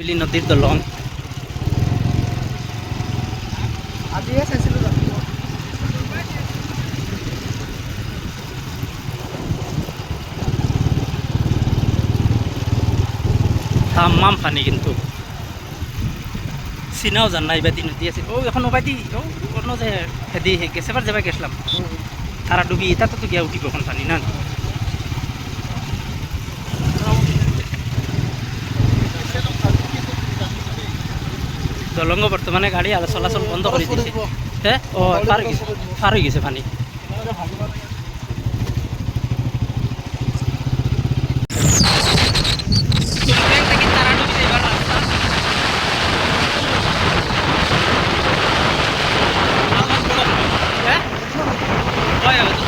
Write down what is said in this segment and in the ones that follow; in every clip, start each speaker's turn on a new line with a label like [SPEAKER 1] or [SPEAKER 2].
[SPEAKER 1] কপিলী নদীর দলং তামাম পানি কিন্তু চিনাও জান না এবাদি নদী আছে ও এখন ওবাদি ও অন্য যে হেদি গেছেবার যাবা গেছিলাম তারা ডুবি এটা তো গিয়া উঠিব এখন পানি না দলঙ্গ বর্তমানে গাড়ি আর চলাচল বন্ধ করে দিয়েছে হ্যাঁ ও পার হয়ে গেছে পানি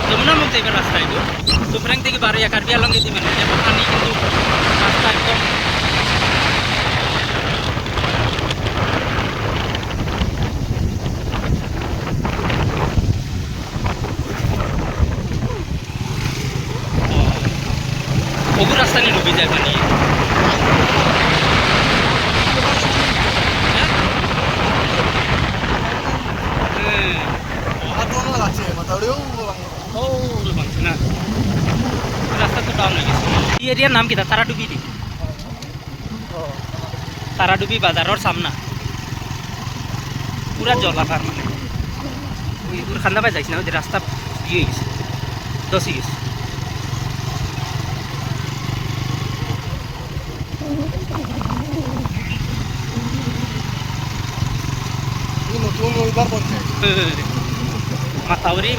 [SPEAKER 1] যমুনার মধ্যে এবার রাস্তা এটা সুপ্রেং থেকে বারোয়া কার্বি আলঙ্গে দিবেন যেমন পানি কিন্তু রাস্তা একদম ওগু রাস্তা নিয়ে ডুবে যায় পানি না রাস্তা তো ডাউন হয়ে গেছে এই এরিয়ার নাম কি তারাডুবি দি তারাডুবি বাজারের সামনা পুরা জলাকার মানে ওই খান্দা পাই যাইছি না ওই রাস্তা ইয়ে গেছে দশি গেছে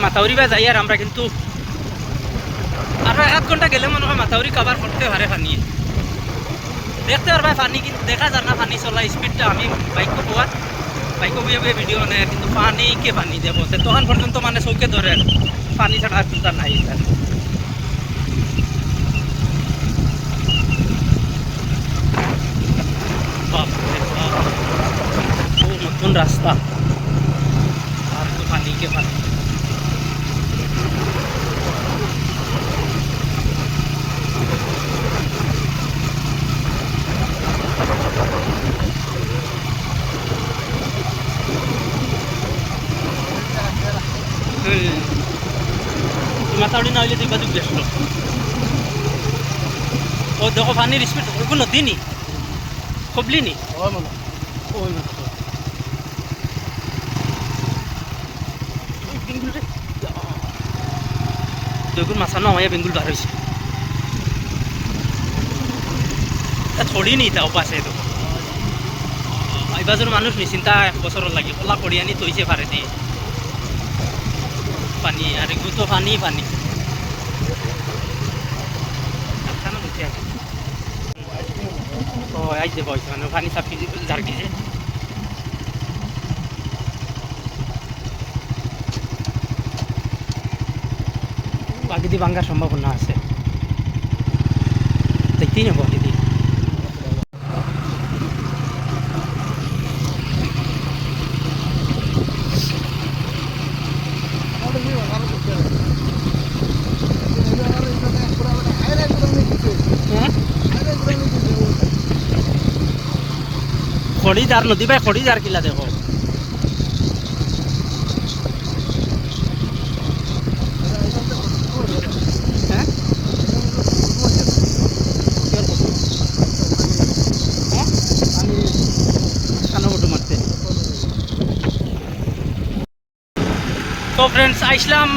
[SPEAKER 1] মাতাউরি বা যাই আর আমরা কিন্তু আরো 1 ঘন্টা গেলে মনে হয় মাতাউরি কভার করতে পারে পানি দেখতে পারবা পানি কিন্তু দেখা যায় না পানি চলা স্পিডটা আমি বাইকও বইয়ে ভিডিও মানে কিন্তু পানি কে পানি দেবো তখন পর্যন্ত মানে চৌকে ধরে পানি ছাড়া চিন্তা নাই নতুন রাস্তা আর তো পানি কে পানি মাতাউরি না হইলে দুই বাজু গেছিল ও দেখো পানির স্পিড ওইগুলো নদী নি কবলি নি ওই বেঙ্গুল মাছা না হয়ে বেঙ্গুল বার হয়েছে থরি নি তাও পাশে তো এই বাজার মানুষ নিশ্চিন্তা 1 বছর লাগে কলা করি আনি তৈছে পারে দিয়ে পানি আর এগুলো তো পানি ও আইছে বয়স মানে পানি চাপি ঝাড়কিছে বাকি দিয়ে ভাঙার সম্ভাবনা আছে দেখতেই নেব দিদি খড়িদার নদী ভাই খড়িদার কিলা দেখো তো ফ্রেন্ডস আইসলাম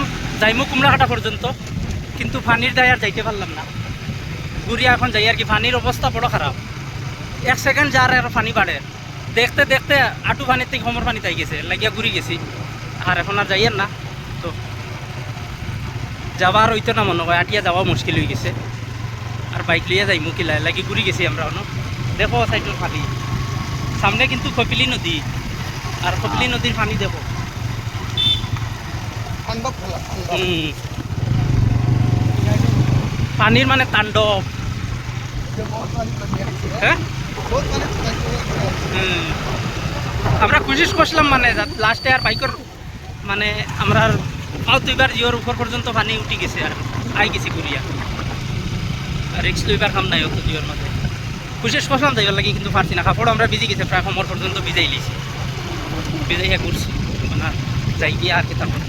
[SPEAKER 1] যাইমু কুমড়াহাটা পর্যন্ত কিন্তু পানির দায় আর যাইতে পারলাম না ঘুরিয়া এখন যাই আর কি পানির অবস্থা বড় খারাপ 1 সেকেন্ড যার আর পানি বাড়ে দেখতে দেখতে আটু পানির থেকে হোমর পানি তাই গেছে লাগিয়া ঘুরি গেছি আর এখন আর যাইয়ের না তো যাবার হইতো না মনে হয় আটিয়া যাওয়া মুশকিল হয়ে গেছে আর বাইক লিয়ে যাইমু কিলা লাগি ঘুরি গেছি আমরা দেখো সাইডের পানি সামনে কিন্তু কপিলী নদী আর কপিলী নদীর পানি দেখো পানির মানে তাণ্ডব হ্যাঁ আমরা কোশিশ করছিলাম মানে লাস্টে আর বাইকের মানে আমরা আর 2বার জিওর উপর পর্যন্ত পানি উঠি গেছে আর আই গেছি ঘুরিয়া রিক্স 2বার কাম নাই হতো জিওর মধ্যে কোশিশ করলাম যাইবার লাগে কিন্তু পারছি না, কাপড় আমরা ভিজে গেছে প্রায় কোমর পর্যন্ত ভিজাই লিছি, ভিজাইয়া করছি মানে যাই গিয়ে আর কি তারপর